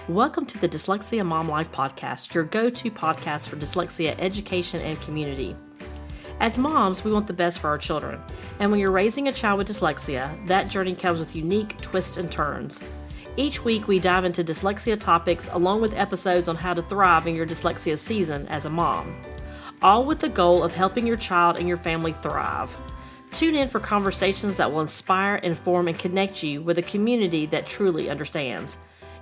Welcome to the Dyslexia Mom Life Podcast, your go-to podcast for dyslexia education and community. As moms, we want the best for our children, and when you're raising a child with dyslexia, that journey comes with unique twists and turns. Each week, we dive into dyslexia topics along with episodes on how to thrive in your dyslexia season as a mom, all with the goal of helping your child and your family thrive. Tune in for conversations that will inspire, inform, and connect you with a community that truly understands.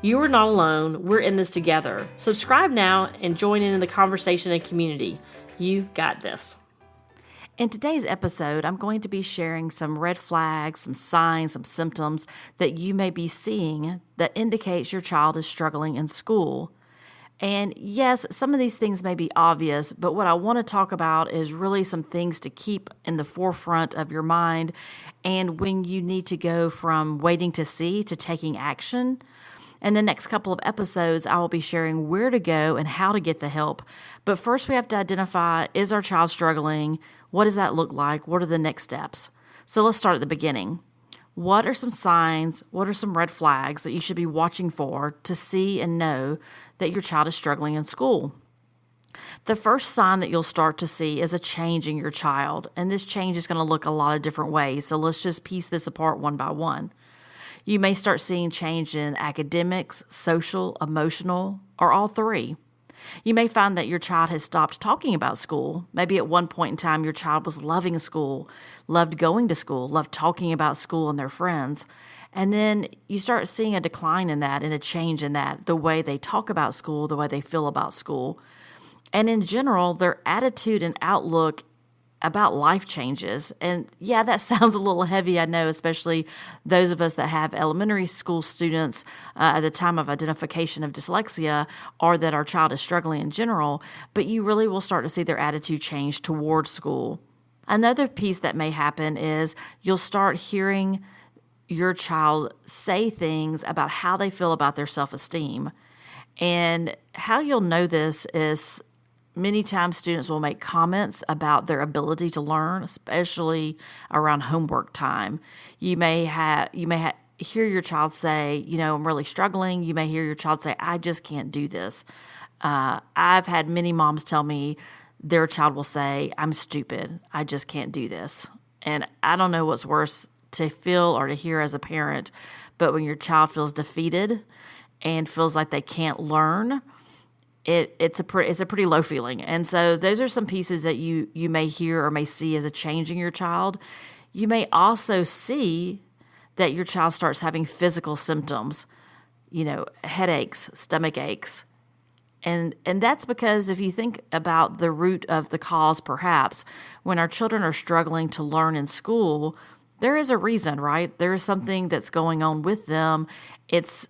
You are not alone. We're in this together. Subscribe now and join in the conversation and community. You got this. In today's episode, I'm going to be sharing some red flags, some signs, some symptoms that you may be seeing that indicates your child is struggling in school. And yes, some of these things may be obvious, but what I want to talk about is really some things to keep in the forefront of your mind and when you need to go from waiting to see to taking action. In the next couple of episodes, I will be sharing where to go and how to get the help. But first, we have to identify, is our child struggling? What does that look like? What are the next steps? So let's start at the beginning. What are some signs? What are some red flags that you should be watching for to see and know that your child is struggling in school? The first sign that you'll start to see is a change in your child. And this change is going to look a lot of different ways. So let's just piece this apart one by one. You may start seeing change in academics, social, emotional, or all three. You may find that your child has stopped talking about school. Maybe at one point in time, your child was loving school, loved going to school, loved talking about school and their friends. And then you start seeing a decline in that and a change in that, the way they talk about school, the way they feel about school. And in general, their attitude and outlook about life changes. And yeah, that sounds a little heavy, I know, especially those of us that have elementary school students at the time of identification of dyslexia, or that our child is struggling in general, but you really will start to see their attitude change towards school. Another piece that may happen is you'll start hearing your child say things about how they feel about their self-esteem. And how you'll know this is many times students will make comments about their ability to learn, especially around homework time. You may hear your child say, I'm really struggling. You may hear your child say, I just can't do this. I've had many moms tell me their child will say, I'm stupid. I just can't do this. And I don't know what's worse to feel or to hear as a parent, but when your child feels defeated and feels like they can't learn, it's a pretty low feeling. And so those are some pieces that you may hear or may see as a change in your child. You may also see that your child starts having physical symptoms, headaches, stomach aches. And that's because if you think about the root of the cause, perhaps, when our children are struggling to learn in school, there is a reason, right? There is something that's going on with them. It's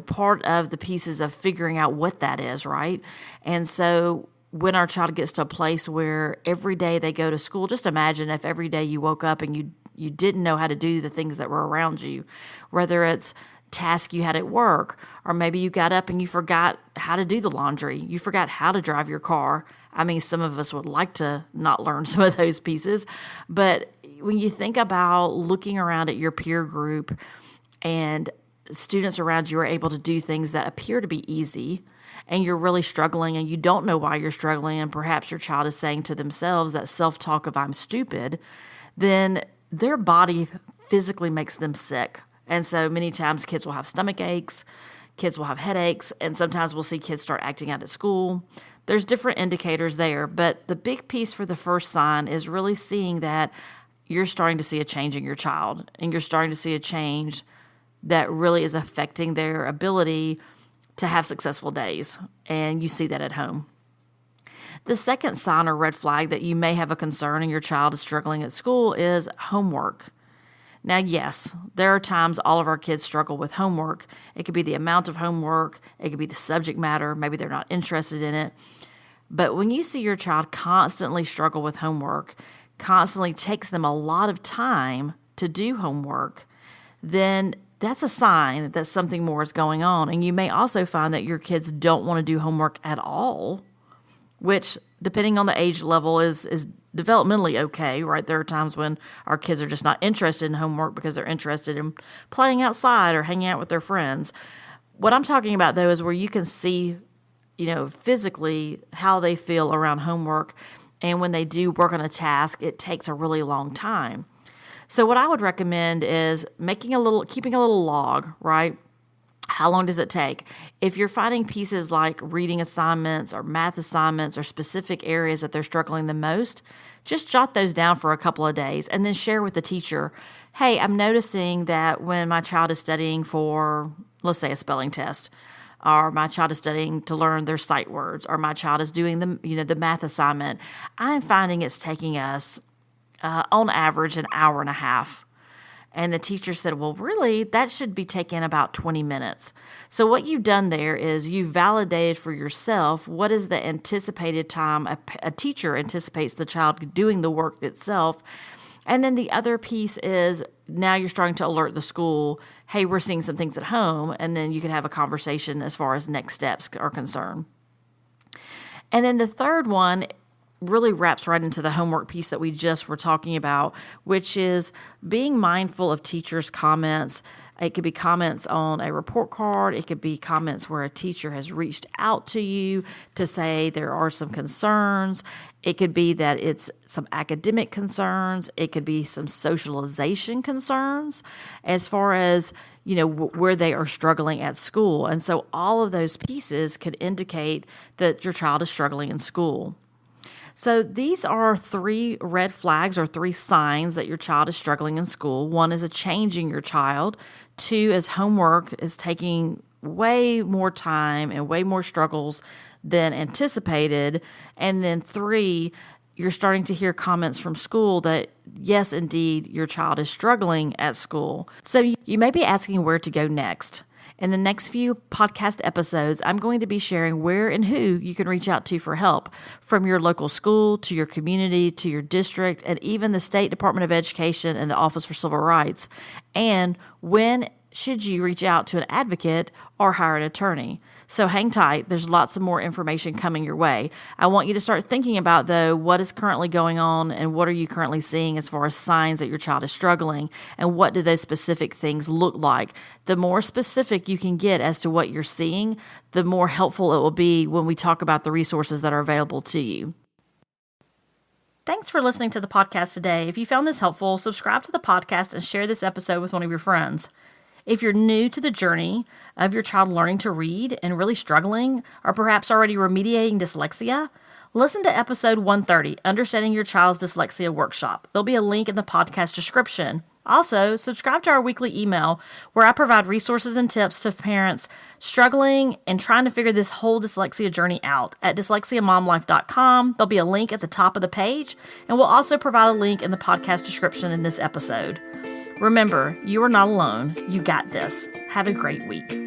part of the pieces of figuring out what that is, right? And so when our child gets to a place where every day they go to school, just imagine if every day you woke up and you didn't know how to do the things that were around you, whether it's tasks you had at work, or maybe you got up and you forgot how to do the laundry. You forgot how to drive your car. I mean, some of us would like to not learn some of those pieces, but when you think about looking around at your peer group and students around you are able to do things that appear to be easy, and you're really struggling and you don't know why you're struggling, and perhaps your child is saying to themselves that self-talk of I'm stupid, then their body physically makes them sick. And so many times kids will have stomach aches, kids will have headaches, and sometimes we'll see kids start acting out at school. There's different indicators there, but the big piece for the first sign is really seeing that you're starting to see a change in your child, and you're starting to see a change that really is affecting their ability to have successful days. And you see that at home. The second sign or red flag that you may have a concern and your child is struggling at school is homework. Now, yes, there are times all of our kids struggle with homework. It could be the amount of homework. It could be the subject matter. Maybe they're not interested in it. But when you see your child constantly struggle with homework, constantly takes them a lot of time to do homework, then that's a sign that something more is going on. And you may also find that your kids don't want to do homework at all, which, depending on the age level, is developmentally okay, right? There are times when our kids are just not interested in homework because they're interested in playing outside or hanging out with their friends. What I'm talking about, though, is where you can see, physically how they feel around homework. And when they do work on a task, it takes a really long time. So what I would recommend is keeping a little log, right? How long does it take? If you're finding pieces like reading assignments or math assignments or specific areas that they're struggling the most, just jot those down for a couple of days and then share with the teacher, hey, I'm noticing that when my child is studying for, let's say, a spelling test, or my child is studying to learn their sight words, or my child is doing the math assignment, I'm finding it's taking us, on average, an hour and a half. And the teacher said, well, really, that should be taking about 20 minutes. So what you've done there is you validated for yourself what is the anticipated time a teacher anticipates the child doing the work itself. And then the other piece is now you're starting to alert the school, hey, we're seeing some things at home, and then you can have a conversation as far as next steps are concerned. And then the third one really wraps right into the homework piece that we just were talking about, which is being mindful of teachers' comments. It could be comments on a report card. It could be comments where a teacher has reached out to you to say there are some concerns. It could be that it's some academic concerns. It could be some socialization concerns as far as, where they are struggling at school. And so all of those pieces could indicate that your child is struggling in school. So these are 3 red flags or 3 signs that your child is struggling in school. 1 is a change in your child. 2 is homework is taking way more time and way more struggles than anticipated. And then 3, you're starting to hear comments from school that, yes, indeed, your child is struggling at school. So you may be asking where to go next. In the next few podcast episodes, I'm going to be sharing where and who you can reach out to for help, from your local school to your community to your district and even the State Department of Education and the Office for Civil Rights, and when should you reach out to an advocate or hire an attorney. So hang tight. There's lots of more information coming your way. I want you to start thinking about, though, what is currently going on and what are you currently seeing as far as signs that your child is struggling, and what do those specific things look like. The more specific you can get as to what you're seeing, the more helpful it will be when we talk about the resources that are available to you. Thanks for listening to the podcast today. If you found this helpful, subscribe to the podcast and share this episode with one of your friends. If you're new to the journey of your child learning to read and really struggling, or perhaps already remediating dyslexia, listen to episode 130, Understanding Your Child's Dyslexia Workshop. There'll be a link in the podcast description. Also, subscribe to our weekly email where I provide resources and tips to parents struggling and trying to figure this whole dyslexia journey out at dyslexiamomlife.com. There'll be a link at the top of the page, and we'll also provide a link in the podcast description in this episode. Remember, you are not alone. You got this. Have a great week.